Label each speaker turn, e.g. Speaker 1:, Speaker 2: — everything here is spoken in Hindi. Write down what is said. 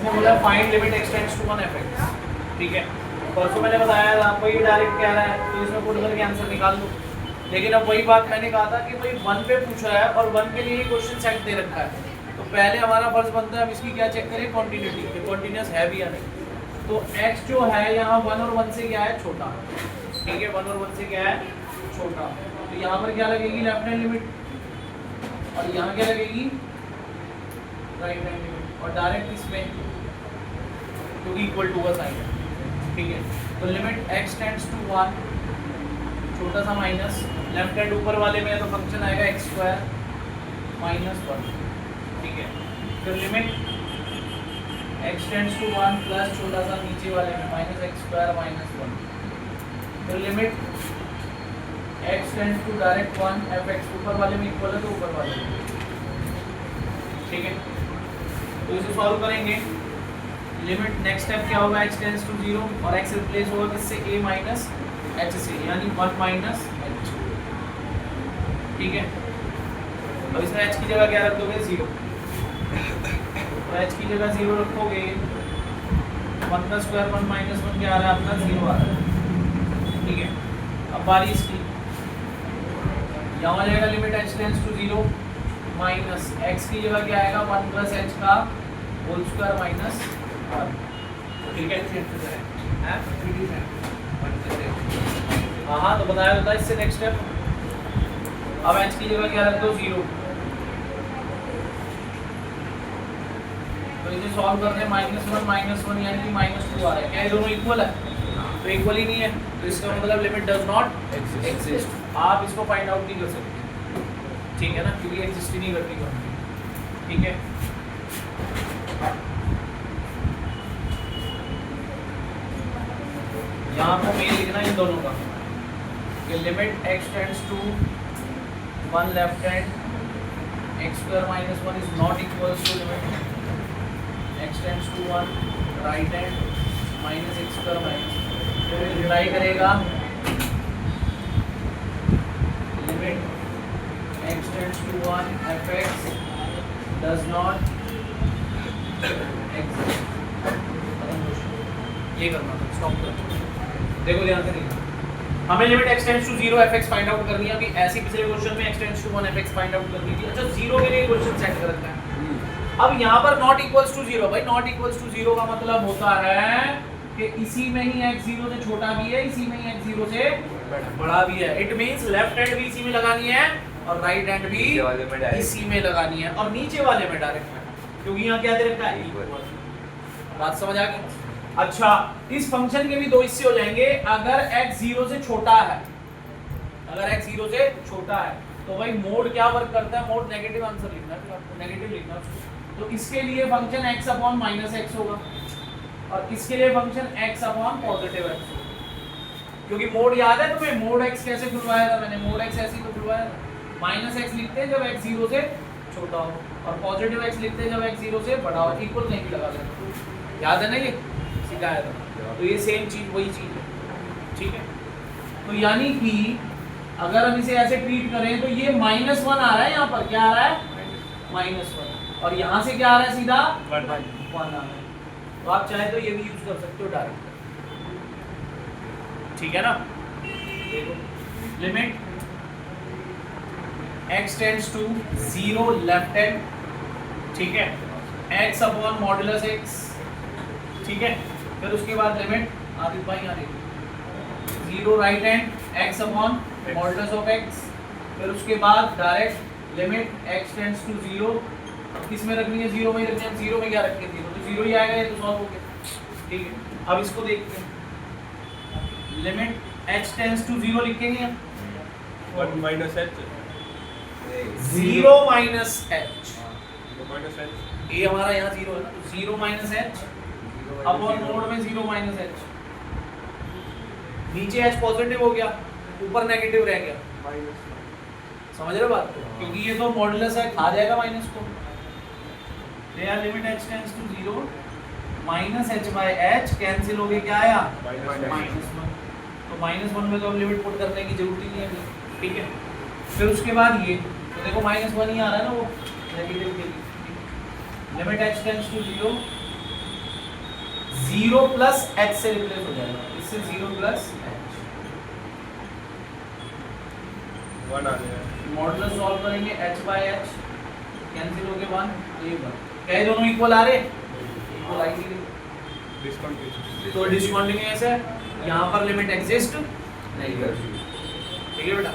Speaker 1: इसने बोला find limit X tends to 1 fx, ठीक है। परसों मैंने बताया था आपको ये डायरेक्ट कह रहा है तो इसमें पुट करके आंसर निकाल दो। लेकिन अब वही बात मैंने कहा था कि भाई 1 पे पूछ रहा है और 1 के लिए ही क्वेश्चन सेट दे रखा है, तो पहले हमारा फर्ज बनता है हम इसकी क्या चेक करें, कॉन्टिन्यूटी कि कॉन्टिन्यूस है भी या नहीं। तो x जो है यहाँ 1 और 1 से क्या है, छोटा, ठीक है। 1 और 1 से क्या है, छोटा। तो यहाँ पर क्या लगेगी, लेफ्ट हैंड लिमिट, और यहाँ क्या लगेगी, राइट हैंड लिमिट, और डायरेक्ट इसमें क्योंकि इक्वल टू का साइन है, ठीक है। तो लिमिट x टेंड्स टू 1, छोटा सा माइनस, लेफ्ट हैंड ऊपर वाले में है तो फंक्शन आएगा x स्क्वायर माइनस 1, ठीक है। तो limit x tends to 1 plus छोटा सा नीचे वाले में माइनस x स्क्वायर माइनस 1। तो limit x tends to direct 1 fx, ऊपर वाले में इक्वल है तो ऊपर वाले में, ठीक है। तो इसे सॉल्व करेंगे। लिमिट नेक्स्ट स्टेप क्या होगा, x टेंड्स टू 0 और x रिप्लेस होगा किससे, a माइनस h से, यानी 1 माइनस h, ठीक है। अब इसमें h की जगह क्या रख दोगे, 0, तो h की जगह 0 रखोगे, 1 का स्क्वायर 1 माइनस 1 क्या आ रहा है अपना, 0 आ रहा है, ठीक है। अब बारी इसकी, यहाँ आ जाएगा limit h tends to 0 minus x की जगह क्या आएगा, 1 प्लस h का होल स्क्वायर माइनस 1, ठीक है। हाँ तो बताया होता है इससे नेक्स्ट स्टेप। अब h की जगह क्या रख दो, 0, तो इसे सॉल्व करते हैं, माइनस वन यानी कि -2 आ रहा है, क्या ये दोनों इक्वल है, तो इक्वल ही नहीं है, तो इसका मतलब लिमिट डज नॉट एग्जिस्ट। आप इसको फाइंड आउट नहीं कर सकते, ठीक है ना, क्योंकि एग्जिस्ट ही नहीं करती, ठीक है। यहाँ पर मेन लिखना इन दोनों का कि limit x tends to 1 left hand x square minus 1 is not equals to limit x tends to 1 right hand minus x square minus, try करेगा limit x tends to 1 fx does not exist. ये करना था, स्टॉप कर, देखो ध्यान से देखो, हमें limit x tends to 0 fx find out करनी है। अभी ऐसी पिछले क्वेश्चन में x tends to 1 fx find out करनी थी। अच्छा 0 के लिए क्वेश्चन सेट कर रखा है। अब यहाँ पर नॉट इक्वल्स टू 0, भाई नॉट इक्वल्स टू 0 का मतलब होता है कि इसी में ही x 0 से छोटा भी है, इसी में ही x 0 से बड़ा भी है। इट मींस लेफ्ट हैंड भी इसी में लगानी है और राइट हैंड भी इसी में लगानी है, और नीचे वाले में डायरेक्ट, क्योंकि यहाँ क्या दे रखा है, बात समझ आ गई। अच्छा इस फंक्शन के भी दो हिस्से हो जाएंगे, अगर x 0 से छोटा है, अगर x 0 से छोटा है तो भाई मोड क्या वर्क करता है, मोड नेगेटिव आंसर लिखना है, फिर आपको नेगेटिव लिखना है। तो इसके लिए function x upon minus x होगा और इसके लिए function x upon positive x होगा, क्योंकि मोड याद है तुम्हें, मोड x कैसे खुलवाया था मैंने, मोड x ऐसे ही तो खुलवाया था, माइनस x लिखते हैं जब x 0 से छोटा हो और पॉजिटिव x लिखते हैं जब x 0 से बड़ा हो, इक्वल नहीं लगा देना, याद है ना, ये सिखाया था। तो ये सेम चीज वही चीज है, ठीक है। तो यानी कि अगर हम इसे ऐसे ट्रीट करें तो ये -1 आ रहा है, यहाँ पर क्या आ रहा है, -1, और यहाँ से क्या आ रहा है, सीधा 1 आ रहा है। तो आप चाहे तो ये भी यूज कर सकते हो डायरेक्ट, ठीक है ना। देखो limit x tends to 0 left hand, ठीक है, x अपॉन मॉडुलस x, ठीक है। फिर उसके बाद लिमिट आदित्य भाई यहाँ देखो 0 right hand x upon modulus of x, फिर उसके बाद direct limit x tends to 0, अब किस में रखनी है, 0 में ही रखनी है, 0 में क्या रखें, 0 तो 0 ही आएगा, ये तो सॉल्व हो गया, ठीक है। अब इसको देखते हैं, लिमिट h टेंड्स टू 0 लिखेंगे
Speaker 2: 1 minus h,
Speaker 1: 0 minus h,
Speaker 2: -h,
Speaker 1: ये हमारा यहाँ 0 है ना, तो 0 माइनस h अपॉन मोड में 0 माइनस h, नीचे h पॉजिटिव हो गया, ऊपर नेगेटिव रह गया, समझ रहे हो बात को, क्योंकि ये तो मॉडुलस है, खा जाएगा माइनस को। Limit h tends to 0 minus h by h cancel हो गया, क्या आया, -1, तो -1 में तो अब लिमिट पुट करने की जरूरत ही नहीं है, ठीक है। फिर उसके बाद ये तो देखो -1 ही आ रहा है ना वो नेगेटिव के लिए, limit h tends to 0 0 plus h से रिप्लेस हो जाएगा, इससे 0 प्लस h।
Speaker 2: 1 आ गया।
Speaker 1: मॉडुलस सॉल्व करेंगे h बाय h कैंसिल हो गए 1 ये 1, क्या ये दोनों इक्वल आ रहे? इक्वल आई नहीं,
Speaker 2: डिस्काउंट
Speaker 1: तो डिसकंटिन्यूअस है, यहाँ पर लिमिट एग्जिस्ट नहीं करती। ठीक है बेटा।